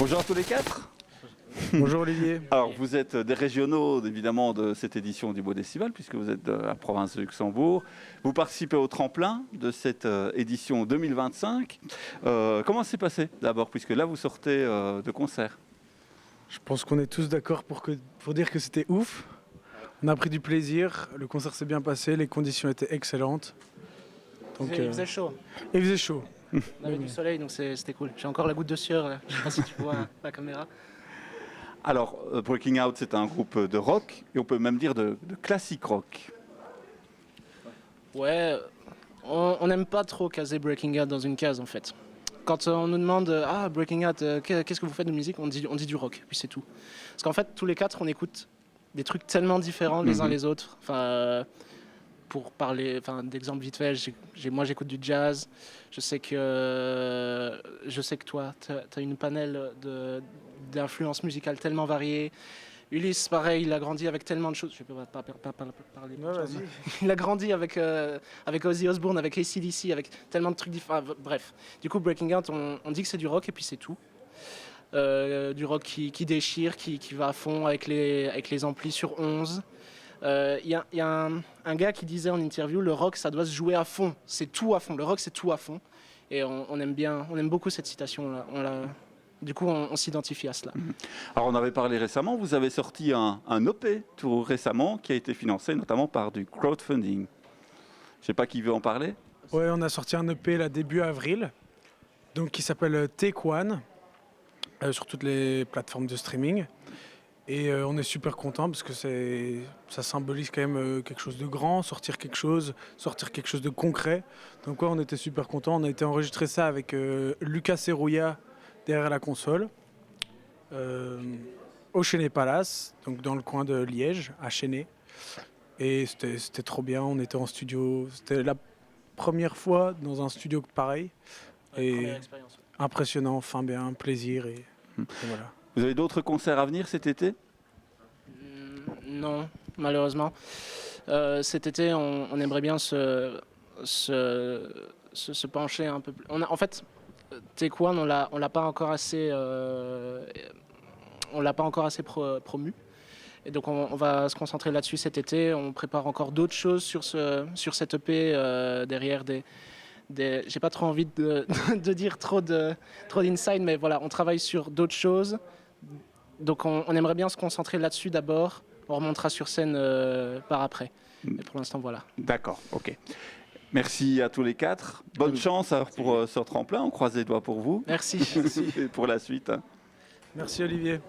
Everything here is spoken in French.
Bonjour à tous les quatre. Bonjour Olivier. Alors vous êtes des régionaux évidemment de cette édition du Beau Décibel puisque vous êtes de la province de Luxembourg. Vous participez au tremplin de cette édition 2025. Comment s'est passé d'abord puisque là vous sortez de concert? Je pense qu'on est tous d'accord pour dire que c'était ouf. On a pris du plaisir, le concert s'est bien passé, les conditions étaient excellentes. Donc, il faisait chaud. Et il faisait chaud. On avait du soleil, donc c'était cool. J'ai encore la goutte de sueur, là. Je sais pas si tu vois la caméra. Alors, Breaking Out, c'est un groupe de rock, et on peut même dire de classique rock. Ouais, on n'aime pas trop caser Breaking Out dans une case, en fait. Quand on nous demande « Ah, Breaking Out, qu'est-ce que vous faites de musique ?» on dit du rock, puis c'est tout. Parce qu'en fait, tous les quatre, on écoute des trucs tellement différents les uns les autres. Enfin, pour parler d'exemple vite fait, moi j'écoute du jazz. Je sais que toi, tu as une panel d'influences musicales tellement variées. Ulysse, pareil, il a grandi avec tellement de choses. Je ne vais pas parler. Ouais, vas-y. Il a grandi avec Ozzy Osbourne, avec AC/DC, avec tellement de trucs différents. Bref, du coup, Breaking Out, on dit que c'est du rock et puis c'est tout. Du rock qui déchire, qui va à fond avec les amplis sur 11. Il y a un gars qui disait en interview, le rock, ça doit se jouer à fond. C'est tout à fond. Le rock, c'est tout à fond. Et on aime beaucoup cette citation-là. Du coup, on s'identifie à cela. Alors, on avait parlé récemment, vous avez sorti un EP tout récemment qui a été financé notamment par du crowdfunding. Je ne sais pas qui veut en parler. Ouais, on a sorti un EP là début avril, donc qui s'appelle Take One, sur toutes les plateformes de streaming. Et on est super content parce que ça symbolise quand même quelque chose de grand, sortir quelque chose de concret. Donc ouais, on était super content. On a été enregistrer ça avec Lucas Serrouillat derrière la console, au Chenet Palace, donc dans le coin de Liège, à Chenet. Et c'était trop bien. On était en studio. C'était la première fois dans un studio pareil. Ouais, et première expérience. impressionnant, fin bien, plaisir et voilà. Vous avez d'autres concerts à venir cet été? Non, malheureusement. Cet été, on aimerait bien se pencher un peu plus. En fait, Take One, on l'a pas encore assez promu. Et donc on va se concentrer là-dessus cet été. On prépare encore d'autres choses sur cette EP derrière j'ai pas trop envie de dire trop d'inside, mais voilà, on travaille sur d'autres choses. Donc on aimerait bien se concentrer là-dessus d'abord. On remontera sur scène par après. Mais pour l'instant, voilà. D'accord, ok. Merci à tous les quatre. Bonne chance pour ce tremplin. On croise les doigts pour vous. Merci. Et pour la suite. Merci Olivier.